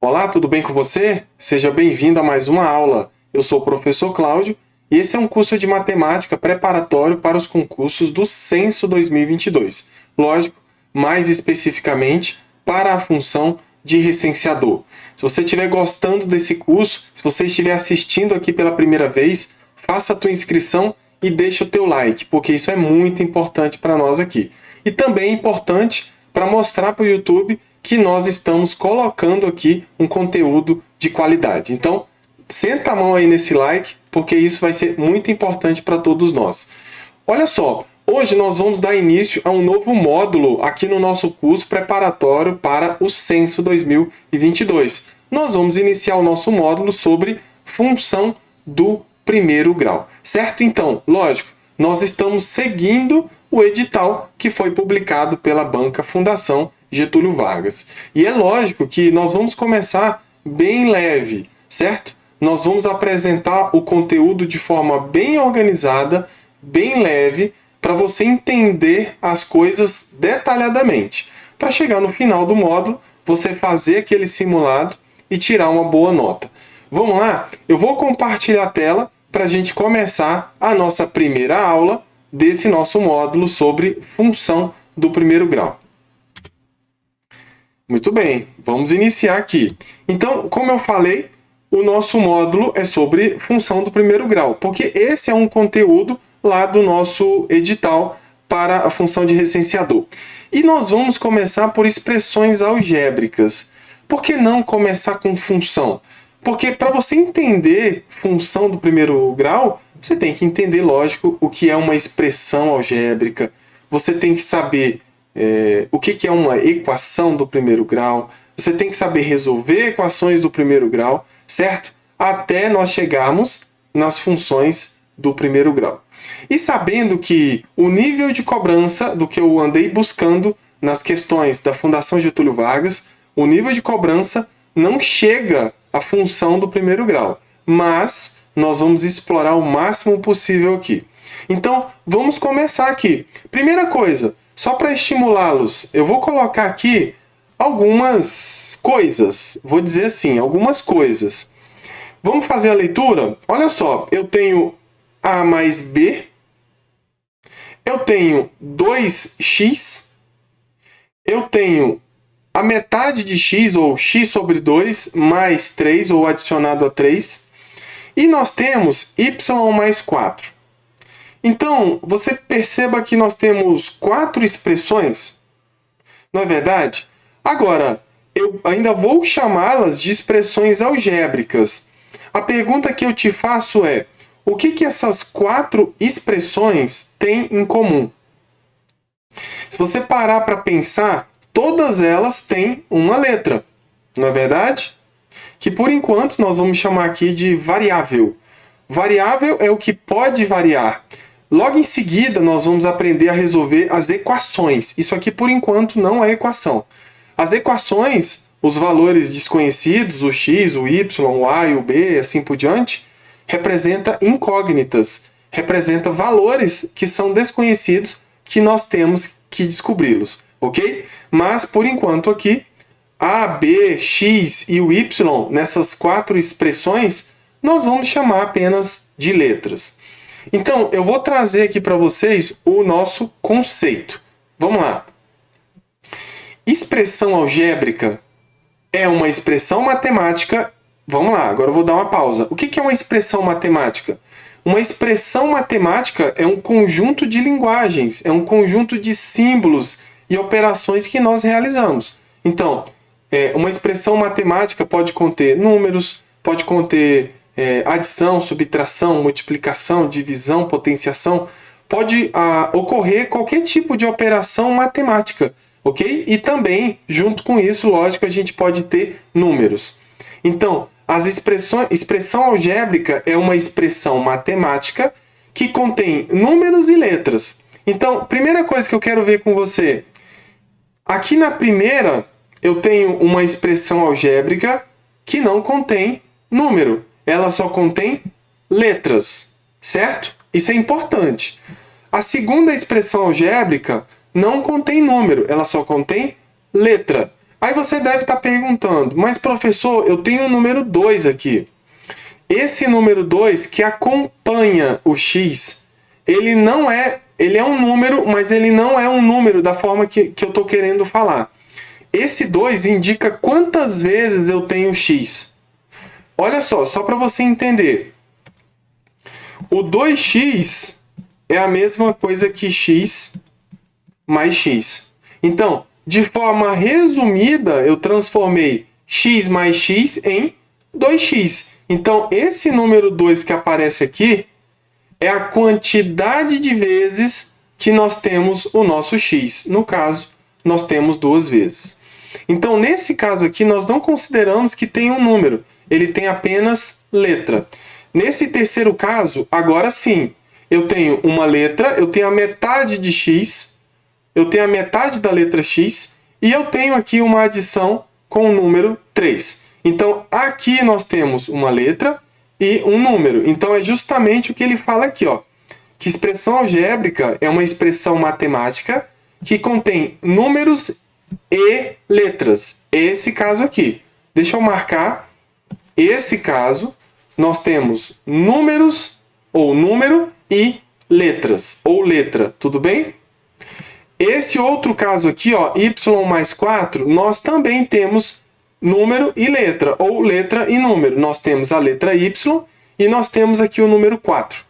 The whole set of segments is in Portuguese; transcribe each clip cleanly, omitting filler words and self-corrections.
Olá, tudo bem com você? Seja bem-vindo a mais uma aula. Eu sou o professor Cláudio e esse é um curso de matemática preparatório para os concursos do Censo 2022. Lógico, mais especificamente para a função de recenseador. Se você estiver gostando desse curso, se você estiver assistindo aqui pela primeira vez, faça a tua inscrição e deixa o teu like, porque isso é muito importante para nós aqui. E também é importante para mostrar para o YouTube que nós estamos colocando aqui um conteúdo de qualidade. Então, senta a mão aí nesse like, porque isso vai ser muito importante para todos nós. Olha só, hoje nós vamos dar início a um novo módulo aqui no nosso curso preparatório para o Censo 2022. Nós vamos iniciar o nosso módulo sobre função do primeiro grau, certo? Então, lógico, nós estamos seguindo o edital que foi publicado pela Banca Fundação Getúlio Vargas. E é lógico que nós vamos começar bem leve, certo? Nós vamos apresentar o conteúdo de forma bem organizada, bem leve, para você entender as coisas detalhadamente. Para chegar no final do módulo, você fazer aquele simulado e tirar uma boa nota. Vamos lá? Eu vou compartilhar a tela para a gente começar a nossa primeira aula desse nosso módulo sobre função do primeiro grau. Muito bem, vamos iniciar aqui. Então, como eu falei, o nosso módulo é sobre função do primeiro grau, porque esse é um conteúdo lá do nosso edital para a função de recenseador. E nós vamos começar por expressões algébricas. Por que não começar com função? Porque para você entender função do primeiro grau, você tem que entender, lógico, o que é uma expressão algébrica. Você tem que saber o que é uma equação do primeiro grau. Você tem que saber resolver equações do primeiro grau, certo? Até nós chegarmos nas funções do primeiro grau. E sabendo que o nível de cobrança do que eu andei buscando nas questões da Fundação Getúlio Vargas, o nível de cobrança não chega à função do primeiro grau, mas nós vamos explorar o máximo possível aqui. Então, vamos começar aqui. Primeira coisa, só para estimulá-los, eu vou colocar aqui algumas coisas. Vou dizer assim, algumas coisas. Vamos fazer a leitura? Olha só, eu tenho A mais B. Eu tenho 2x. Eu tenho a metade de x, ou x sobre 2, mais 3, ou adicionado a 3. E nós temos y mais 4. Então, você perceba que nós temos 4 expressões, não é verdade? Agora, eu ainda vou chamá-las de expressões algébricas. A pergunta que eu te faço é, o que essas 4 expressões têm em comum? Se você parar para pensar, todas elas têm uma letra, não é verdade? Que por enquanto nós vamos chamar aqui de variável. Variável é o que pode variar. Logo em seguida, nós vamos aprender a resolver as equações. Isso aqui, por enquanto, não é equação. As equações, os valores desconhecidos, o x, o y, o a e o b, assim por diante, representa incógnitas, representa valores que são desconhecidos que nós temos que descobri-los, ok? Mas, por enquanto, aqui, a, b, x e o y, nessas 4 expressões, nós vamos chamar apenas de letras. Então, eu vou trazer aqui para vocês o nosso conceito. Vamos lá. Expressão algébrica é uma expressão matemática. Vamos lá, agora eu vou dar uma pausa. O que é uma expressão matemática? Uma expressão matemática é um conjunto de linguagens, é um conjunto de símbolos e operações que nós realizamos. Então, uma expressão matemática pode conter números, pode conter adição, subtração, multiplicação, divisão, potenciação. Pode ocorrer qualquer tipo de operação matemática, ok? E também, junto com isso, lógico, a gente pode ter números. Então, expressão algébrica é uma expressão matemática que contém números e letras. Então, primeira coisa que eu quero ver com você. Aqui na primeira, eu tenho uma expressão algébrica que não contém número. Ela só contém letras, certo? Isso é importante. A segunda expressão algébrica não contém número, ela só contém letra. Aí você deve estar perguntando, mas professor, eu tenho um número 2 aqui. Esse número 2 que acompanha o x, ele é um número, mas ele não é um número da forma que eu estou querendo falar. Esse 2 indica quantas vezes eu tenho x. Olha só para você entender. O 2x é a mesma coisa que x mais x. Então, de forma resumida, eu transformei x mais x em 2x. Então, esse número 2 que aparece aqui é a quantidade de vezes que nós temos o nosso x. No caso, nós temos 2 vezes. Então, nesse caso aqui, nós não consideramos que tem um número. Ele tem apenas letra. Nesse terceiro caso, agora sim, eu tenho uma letra, eu tenho a metade de x, eu tenho a metade da letra x, e eu tenho aqui uma adição com o número 3. Então, aqui nós temos uma letra e um número. Então, é justamente o que ele fala aqui, ó, que expressão algébrica é uma expressão matemática que contém números e letras. Esse caso aqui. Deixa eu marcar. Esse caso, nós temos números ou número e letras ou letra. Tudo bem? Esse outro caso aqui, ó, y mais 4, nós também temos número e letra, ou letra e número. Nós temos a letra y e nós temos aqui o número 4.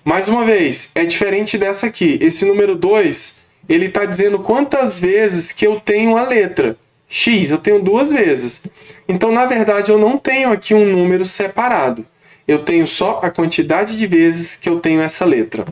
Mais uma vez, é diferente dessa aqui. Esse número 2, ele está dizendo quantas vezes que eu tenho a letra. X, eu tenho 2 vezes. Então, na verdade, eu não tenho aqui um número separado. Eu tenho só a quantidade de vezes que eu tenho essa letra.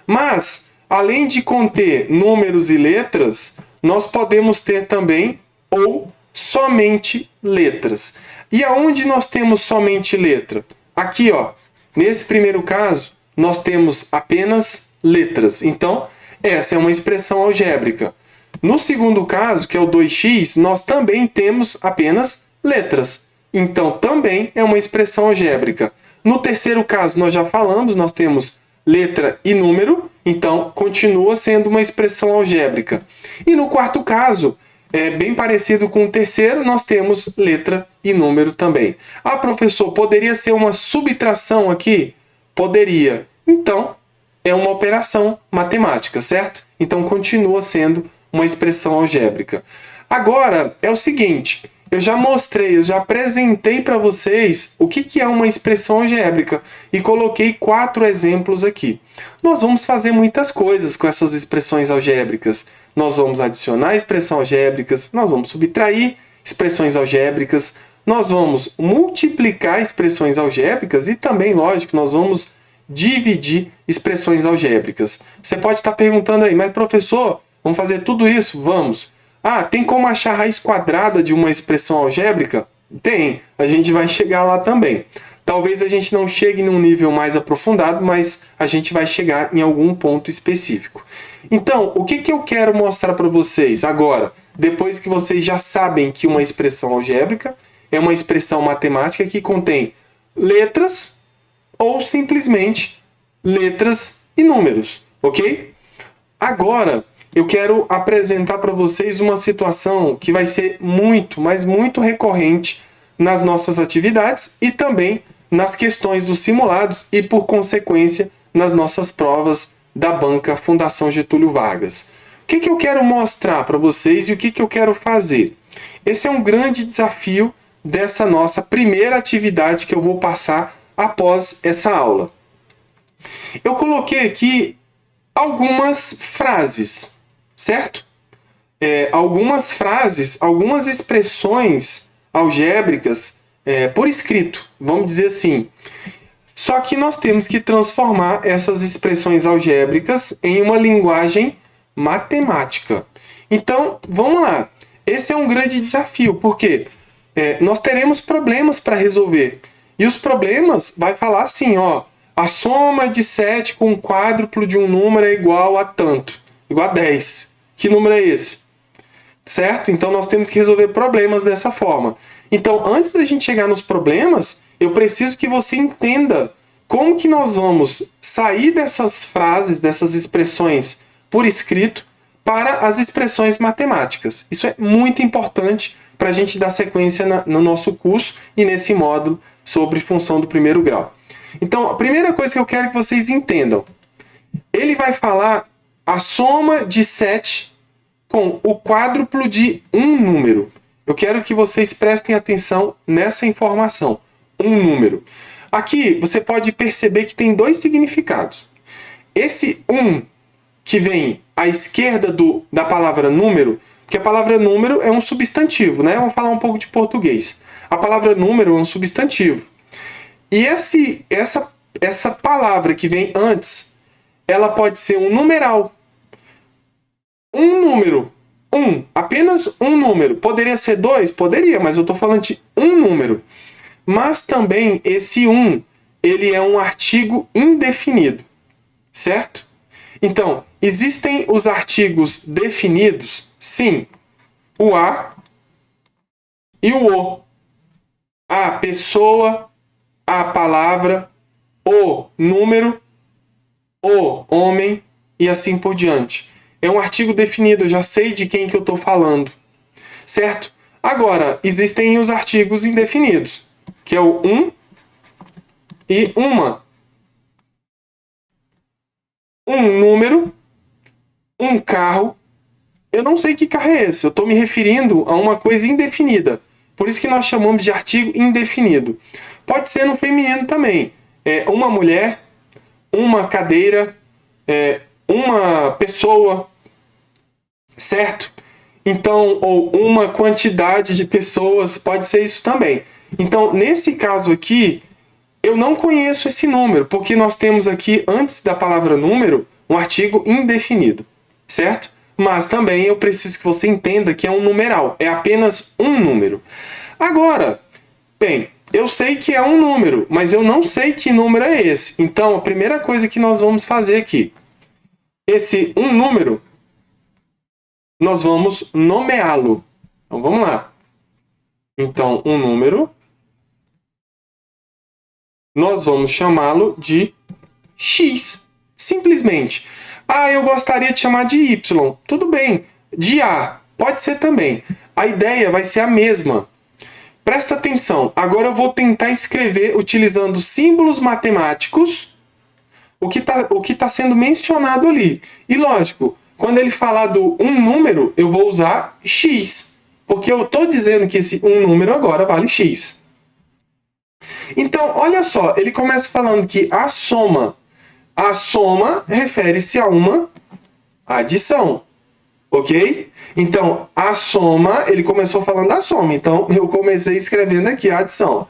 Mas, além de conter números e letras, nós podemos ter também ou somente letras. E aonde nós temos somente letra? Aqui, ó, nesse primeiro caso, nós temos apenas letras. Então, essa é uma expressão algébrica. No segundo caso, que é o 2x, nós também temos apenas letras. Então, também é uma expressão algébrica. No terceiro caso, nós já falamos, nós temos letra e número, então continua sendo uma expressão algébrica. E no quarto caso, é bem parecido com o terceiro, nós temos letra e número também. Ah, professor, poderia ser uma subtração aqui? Poderia. Então, é uma operação matemática, certo? Então, continua sendo uma expressão algébrica. Agora, é o seguinte, eu já mostrei, eu já apresentei para vocês o que é uma expressão algébrica e coloquei 4 exemplos aqui. Nós vamos fazer muitas coisas com essas expressões algébricas. Nós vamos adicionar expressões algébricas, nós vamos subtrair expressões algébricas, nós vamos multiplicar expressões algébricas e também, lógico, nós vamos dividir expressões algébricas. Você pode estar perguntando aí, mas professor, vamos fazer tudo isso? Vamos. Ah, tem como achar a raiz quadrada de uma expressão algébrica? Tem, a gente vai chegar lá também. Talvez a gente não chegue num nível mais aprofundado, mas a gente vai chegar em algum ponto específico. Então, o que eu quero mostrar para vocês agora, depois que vocês já sabem que uma expressão algébrica é uma expressão matemática que contém letras ou simplesmente letras e números, ok? Agora, eu quero apresentar para vocês uma situação que vai ser muito, mas muito recorrente nas nossas atividades e também nas questões dos simulados e, por consequência, nas nossas provas da banca Fundação Getúlio Vargas. O que eu quero mostrar para vocês e o que eu quero fazer? Esse é um grande desafio dessa nossa primeira atividade que eu vou passar após essa aula. Eu coloquei aqui algumas frases, certo? Algumas frases, algumas expressões algébricas por escrito, vamos dizer assim. Só que nós temos que transformar essas expressões algébricas em uma linguagem matemática. Então, vamos lá. Esse é um grande desafio, porque nós teremos problemas para resolver. E os problemas vai falar assim, ó, a soma de 7 com o quádruplo de um número é igual a tanto, igual a 10. Que número é esse? Certo? Então nós temos que resolver problemas dessa forma. Então, antes da gente chegar nos problemas, eu preciso que você entenda como que nós vamos sair dessas frases, dessas expressões por escrito, para as expressões matemáticas. Isso é muito importante para a gente dar sequência no nosso curso e nesse módulo sobre função do primeiro grau. Então, a primeira coisa que eu quero que vocês entendam, ele vai falar a soma de 7 com o quádruplo de um número. Eu quero que vocês prestem atenção nessa informação. Um número. Aqui você pode perceber que tem dois significados. Esse 1 que vem à esquerda da palavra número, porque a palavra número é um substantivo, né? Vamos falar um pouco de português. A palavra número é um substantivo. E essa palavra que vem antes, ela pode ser um numeral. Um número. Apenas um número. Poderia ser 2? Poderia, mas eu estou falando de um número. Mas também esse 1, ele é um artigo indefinido. Certo? Então, existem os artigos definidos? Sim. O a e o o. A pessoa, a palavra, o número, o homem e assim por diante. É um artigo definido, eu já sei de quem que eu estou falando. Certo? Agora, existem os artigos indefinidos, que é o um e uma. Um número, um carro. Eu não sei que carro é esse, eu estou me referindo a uma coisa indefinida. Por isso que nós chamamos de artigo indefinido. Pode ser no feminino também. Uma mulher, uma cadeira, uma pessoa, certo? Então, ou uma quantidade de pessoas, pode ser isso também. Então, nesse caso aqui, eu não conheço esse número, porque nós temos aqui, antes da palavra número, um artigo indefinido, certo? Mas também eu preciso que você entenda que é um numeral, é apenas um número. Agora, bem, eu sei que é um número, mas eu não sei que número é esse. Então, a primeira coisa que nós vamos fazer aqui, esse um número, nós vamos nomeá-lo. Então, vamos lá. Então, um número, nós vamos chamá-lo de X. Simplesmente. Ah, eu gostaria de chamar de Y. Tudo bem. De A. Pode ser também. A ideia vai ser a mesma. Presta atenção. Agora eu vou tentar escrever utilizando símbolos matemáticos o que tá sendo mencionado ali. E lógico, quando ele falar do um número, eu vou usar X. Porque eu estou dizendo que esse um número agora vale X. Então, olha só. Ele começa falando que a soma refere-se a uma adição. Ok? Então, a soma, ele começou falando da soma. Então, eu comecei escrevendo aqui a adição.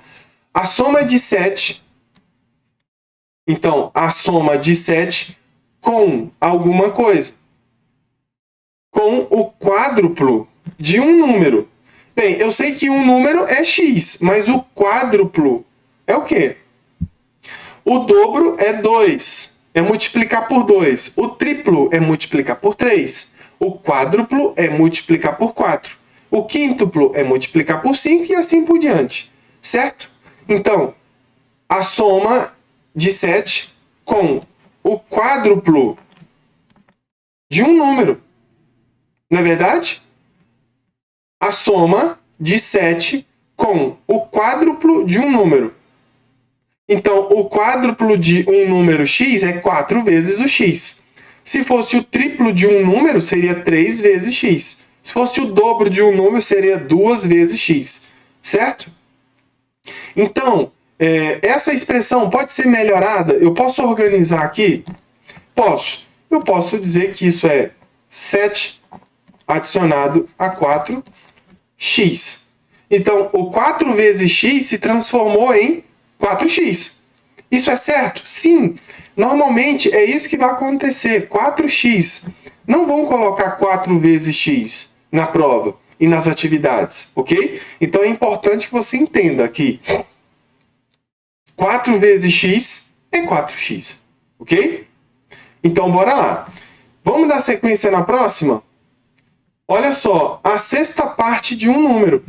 A soma de 7. Então, a soma de 7 com alguma coisa. Com o quádruplo de um número. Bem, eu sei que um número é x, mas o quádruplo é o quê? O dobro é 2. É multiplicar por 2. O triplo é multiplicar por 3. O quádruplo é multiplicar por 4. O quíntuplo é multiplicar por 5 e assim por diante. Certo? Então, a soma de 7 com o quádruplo de um número. Não é verdade? A soma de 7 com o quádruplo de um número. Então, o quádruplo de um número x é 4 vezes o x. Se fosse o triplo de um número, seria 3 vezes x. Se fosse o dobro de um número, seria 2 vezes x. Certo? Então, essa expressão pode ser melhorada? Eu posso organizar aqui? Posso. Eu posso dizer que isso é 7 adicionado a 4x. Então, o 4 vezes x se transformou em 4x. Isso é certo? Sim. Normalmente é isso que vai acontecer. 4x. Não vão colocar 4 vezes x na prova e nas atividades, ok? Então é importante que você entenda que 4 vezes x é 4x, ok? Então bora lá. Vamos dar sequência na próxima? Olha só, a sexta parte de um número.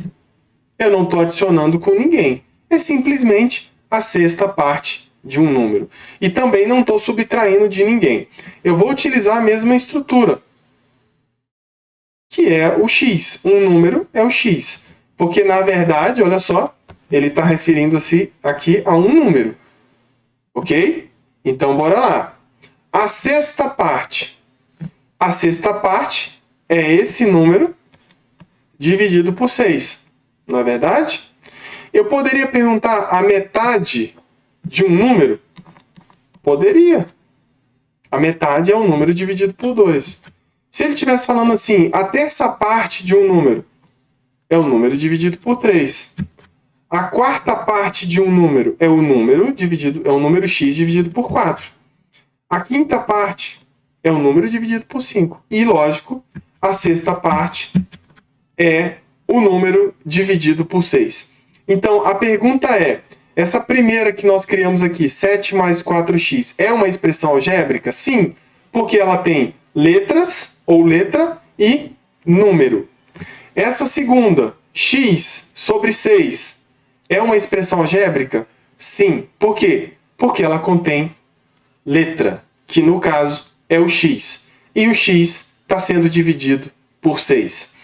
Eu não estou adicionando com ninguém. É simplesmente a sexta parte de um número. E também não estou subtraindo de ninguém. Eu vou utilizar a mesma estrutura. que é o x. Um número é o x. Porque, na verdade, olha só, ele está referindo-se aqui a um número. Ok? Então, bora lá. A sexta parte. A sexta parte é esse número dividido por 6. Não é verdade? Eu poderia perguntar a metade de um número? Poderia. A metade é um número dividido por 2. Se ele estivesse falando assim, a terça parte de um número é o número dividido por 3. A quarta parte de um número é o número x dividido por 4. A quinta parte é o número dividido por 5. E, lógico, a sexta parte é o número dividido por 6. Então, a pergunta é, essa primeira que nós criamos aqui, 7 mais 4x, é uma expressão algébrica? Sim, porque ela tem letras, ou letra, e número. Essa segunda, x sobre 6, é uma expressão algébrica? Sim. Por quê? Porque ela contém letra, que no caso é o x. E o x está sendo dividido por 6.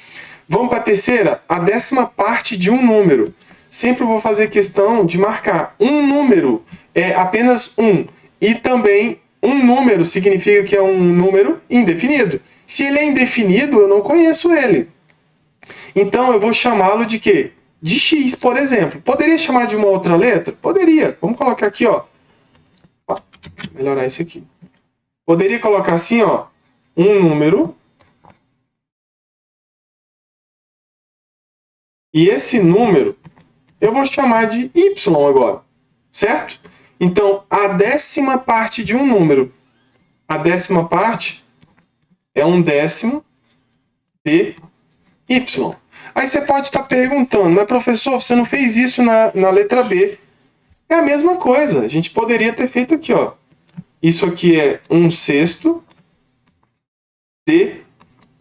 Vamos para a terceira, a décima parte de um número. Sempre vou fazer questão de marcar. Um número é apenas um. E também um número significa que é um número indefinido. Se ele é indefinido, eu não conheço ele. Então eu vou chamá-lo de quê? De x, por exemplo. Poderia chamar de uma outra letra? Poderia. Vamos colocar aqui, ó. Vou melhorar isso aqui. Poderia colocar assim, ó, um número. E esse número eu vou chamar de y agora, certo? Então, a décima parte de um número. A décima parte é um décimo de y. Aí você pode estar perguntando, mas professor, você não fez isso na letra B. É a mesma coisa. A gente poderia ter feito aqui, ó. Isso aqui é 1/6 de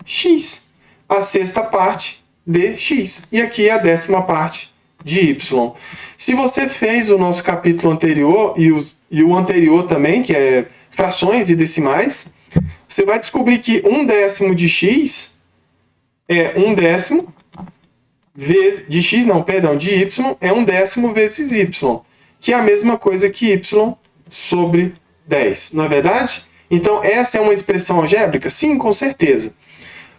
x. A sexta parte de x. E aqui é a décima parte de y. Se você fez o nosso capítulo anterior e o anterior também, que é frações e decimais, você vai descobrir que 1/10 de x é 1/10 de x, não, perdão, de y é 1/10 vezes y, que é a mesma coisa que y sobre 10, não é verdade? Então, essa é uma expressão algébrica? Sim, com certeza.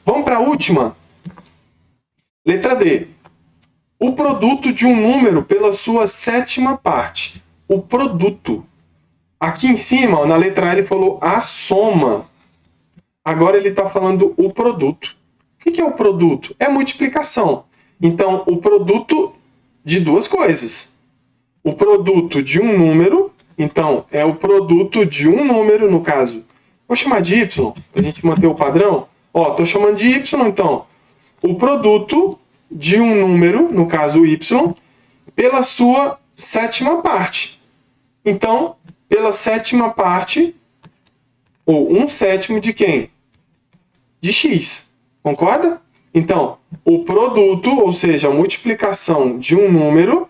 Vamos para a última. Letra D. O produto de um número pela sua sétima parte. O produto. Aqui em cima, ó, na letra A, ele falou a soma. Agora ele está falando o produto. O que é o produto? É multiplicação. Então, o produto de duas coisas. O produto de um número, então, é o produto de um número, no caso. Vou chamar de y, para a gente manter o padrão. Ó, estou chamando de y, então. O produto de um número, no caso y, pela sua sétima parte. Então, pela sétima parte, ou 1/7 de quem? De x. Concorda? Então, o produto, ou seja, a multiplicação de um número,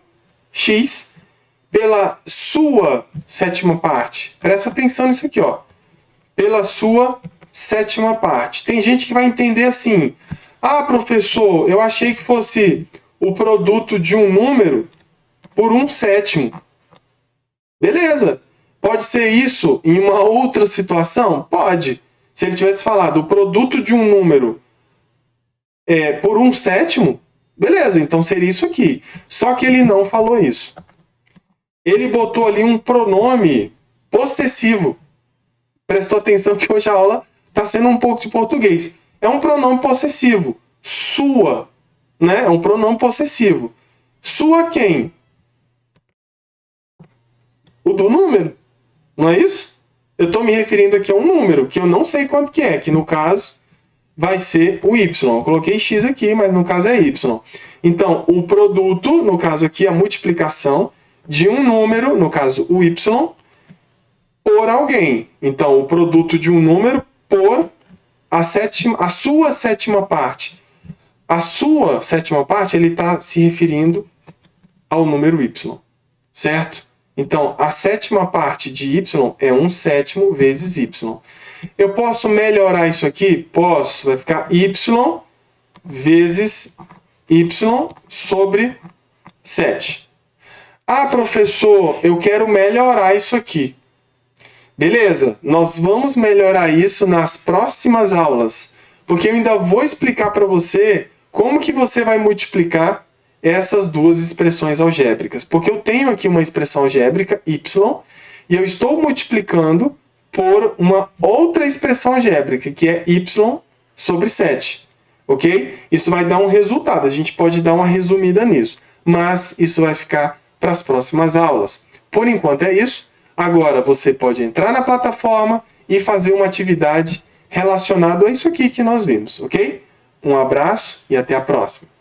x, pela sua sétima parte. Presta atenção nisso aqui, ó. Pela sua sétima parte. Tem gente que vai entender assim: ah, professor, eu achei que fosse o produto de um número por 1/7. Beleza. Pode ser isso em uma outra situação? Pode. Se ele tivesse falado o produto de um número por 1/7, beleza, então seria isso aqui. Só que ele não falou isso. Ele botou ali um pronome possessivo. Prestou atenção que hoje a aula está sendo um pouco de português. É um pronome possessivo. Sua, né? É um pronome possessivo. Sua quem? O do número. Não é isso? Eu estou me referindo aqui a um número, que eu não sei quanto que é, que no caso vai ser o y. Eu coloquei x aqui, mas no caso é y. Então, o produto, no caso aqui, a multiplicação de um número, no caso o y, por alguém. Então, o produto de um número por a sua sétima parte. A sua sétima parte, ele está se referindo ao número y, certo? Então, a sétima parte de y é 1/7 vezes y. Eu posso melhorar isso aqui? Posso. Vai ficar y vezes y sobre 7. Ah, professor, eu quero melhorar isso aqui. Beleza, nós vamos melhorar isso nas próximas aulas, porque eu ainda vou explicar para você como que você vai multiplicar essas duas expressões algébricas. Porque eu tenho aqui uma expressão algébrica, y, e eu estou multiplicando por uma outra expressão algébrica, que é y sobre 7. Ok? Isso vai dar um resultado, a gente pode dar uma resumida nisso, mas isso vai ficar para as próximas aulas. Por enquanto é isso. Agora você pode entrar na plataforma e fazer uma atividade relacionada a isso aqui que nós vimos, ok? Um abraço e até a próxima.